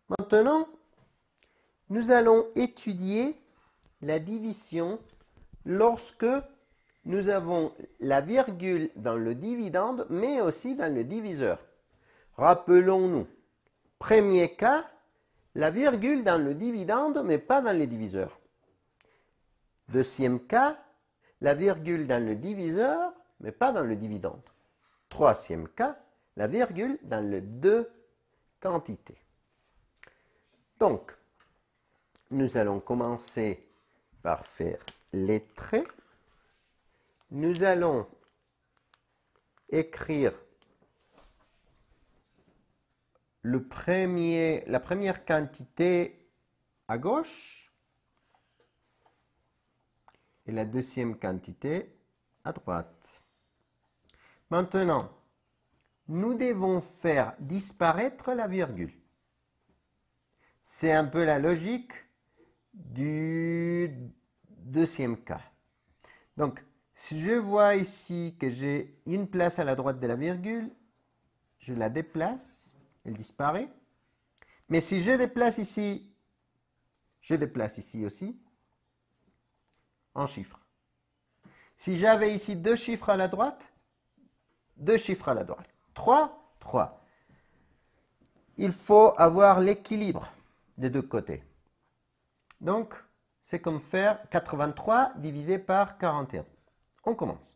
Maintenant, nous allons étudier la division lorsque nous avons la virgule dans le dividende, mais aussi dans le diviseur. Rappelons-nous, premier cas, la virgule dans le dividende, mais pas dans le diviseur. Deuxième cas, la virgule dans le diviseur, mais pas dans le dividende. Troisième cas, la virgule dans les deux quantités. Donc, nous allons commencer par faire les traits. Nous allons écrire la première quantité à gauche et la deuxième quantité à droite. Maintenant, nous devons faire disparaître la virgule. C'est un peu la logique du deuxième cas. Donc, si je vois ici que j'ai une place à la droite de la virgule, je la déplace, elle disparaît. Mais si je déplace ici aussi, en chiffres. Si j'avais ici deux chiffres à la droite, deux chiffres à la droite. 3, 3. Il faut avoir l'équilibre des deux côtés. Donc, c'est comme faire 83 divisé par 41. On commence.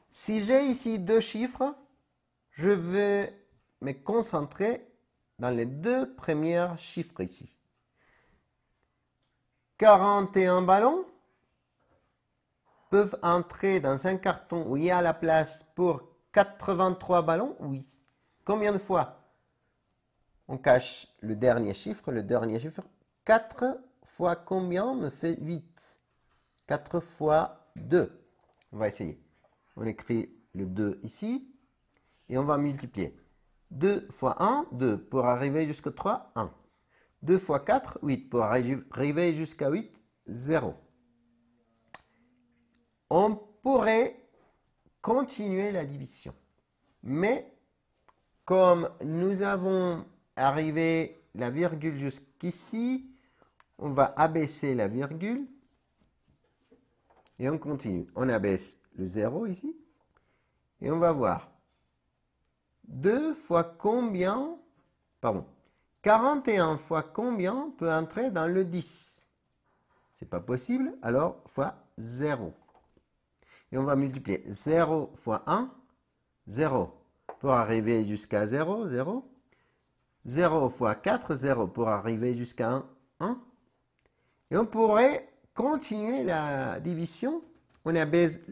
Si j'ai ici deux chiffres, je vais me concentrer dans les deux premiers chiffres ici. 41 ballons peuvent entrer dans un carton où il y a la place pour 83 ballons? Oui. Combien de fois? On cache le dernier chiffre. 4 fois combien me fait 8? 4 fois 2. On va essayer. On écrit le 2 ici et on va multiplier. 2 fois 1, 2. Pour arriver jusqu'à 3, 1. 2 fois 4, 8. Pour arriver jusqu'à 8, 0. On pourrait continuer la division. Mais comme nous avons arrivé la virgule jusqu'ici, on va abaisser la virgule et on continue. On abaisse le 0 ici et on va voir 2 fois combien, 41 fois combien peut entrer dans le 10? C'est pas possible, alors fois 0. Et on va multiplier 0 fois 1, 0. Pour arriver jusqu'à 0, 0. 0 fois 4, 0. Pour arriver jusqu'à 1, 1. Et on pourrait continuer la division. On abaisse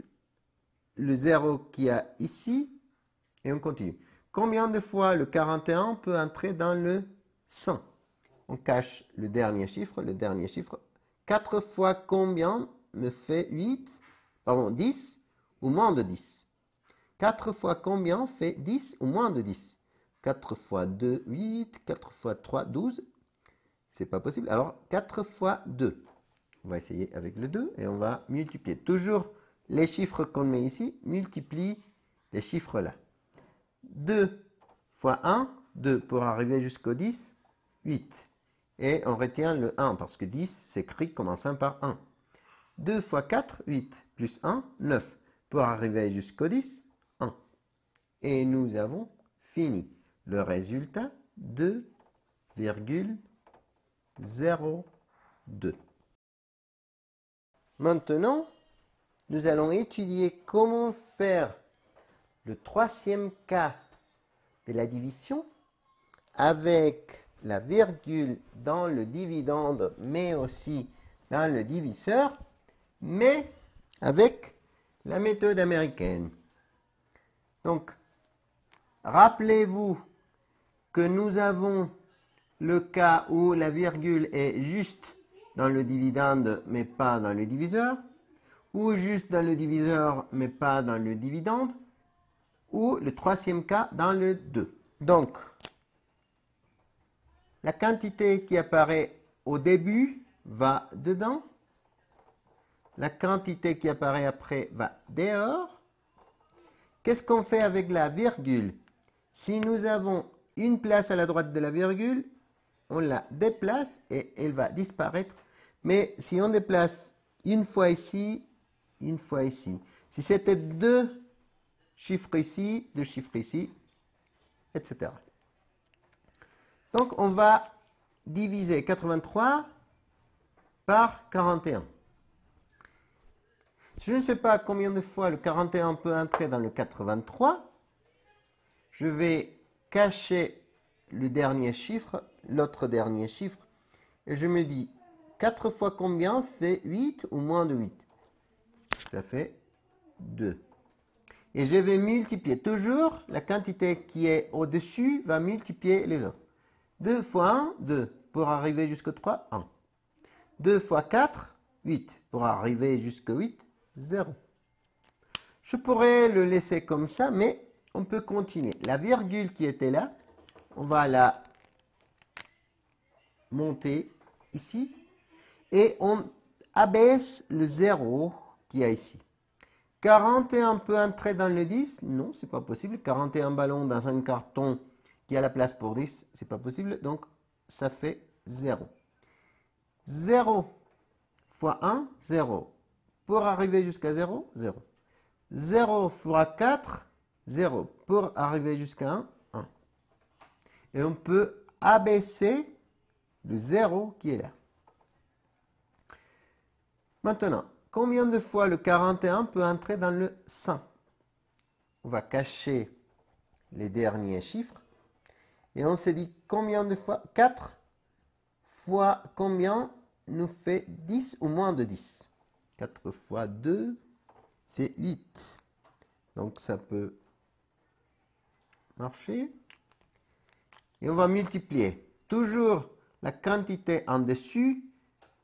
le 0 qu'il y a ici et on continue. Combien de fois le 41 peut entrer dans le 100? On cache le dernier chiffre. 4 fois combien me fait 10 ou moins de 10? 4 fois combien fait 10 ou moins de 10? 4 fois 2, 8. 4 fois 3, 12. C'est pas possible. Alors, 4 fois 2. On va essayer avec le 2 et on va multiplier. Toujours les chiffres qu'on met ici, multiplie les chiffres là. 2 fois 1, 2 pour arriver jusqu'au 10, 8. Et on retient le 1 parce que 10 s'écrit commençant par 1. 2 fois 4, 8. Plus 1, 9. Pour arriver jusqu'au 10, 1. Et nous avons fini. Le résultat, 2,02. Maintenant, nous allons étudier comment faire le troisième cas de la division avec la virgule dans le dividende, mais aussi dans le diviseur, mais avec la méthode américaine. Donc, rappelez-vous que nous avons le cas où la virgule est juste dans le dividende, mais pas dans le diviseur, ou juste dans le diviseur, mais pas dans le dividende, ou le troisième cas dans le 2. Donc, la quantité qui apparaît au début va dedans, la quantité qui apparaît après va dehors. Qu'est-ce qu'on fait avec la virgule? Si nous avons une place à la droite de la virgule, on la déplace et elle va disparaître. Mais si on déplace une fois ici, si c'était deux chiffres ici, etc. Donc, on va diviser 83 par 41. Je ne sais pas combien de fois le 41 peut entrer dans le 83. Je vais cacher le dernier chiffre, l'autre dernier chiffre, et je me dis 4 fois combien fait 8 ou moins de 8? Ça fait 2. Et je vais multiplier. Toujours, la quantité qui est au-dessus va multiplier les autres. 2 fois 1, 2. Pour arriver jusqu'au 3, 1. 2 fois 4, 8. Pour arriver jusqu'au 8, 0. Je pourrais le laisser comme ça, mais on peut continuer. La virgule qui était là, on va la monter ici. Et on abaisse le 0 qu'il y a ici. 41 peut entrer dans le 10? Non, c'est pas possible. 41 ballons dans un carton qui a la place pour 10, c'est pas possible. Donc, ça fait 0. 0 fois 1, 0. Pour arriver jusqu'à 0, 0. 0 fois 4, 0. Pour arriver jusqu'à 1, 1. Et on peut abaisser le 0 qui est là. Maintenant, combien de fois le 41 peut entrer dans le 100? On va cacher les derniers chiffres. Et on s'est dit combien de fois? 4 fois combien nous fait 10 ou moins de 10? 4 fois 2 fait 8. Donc ça peut marcher. Et on va multiplier. Toujours la quantité en dessus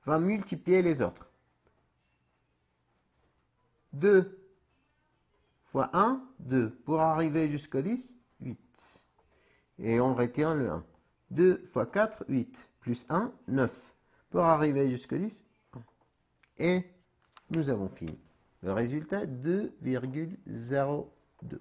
va multiplier les autres. 2 fois 1, 2. Pour arriver jusqu'au 10, 8. Et on retient le 1. 2 fois 4, 8. Plus 1, 9. Pour arriver jusqu'au 10, 1. Et nous avons fini. Le résultat, 2,02.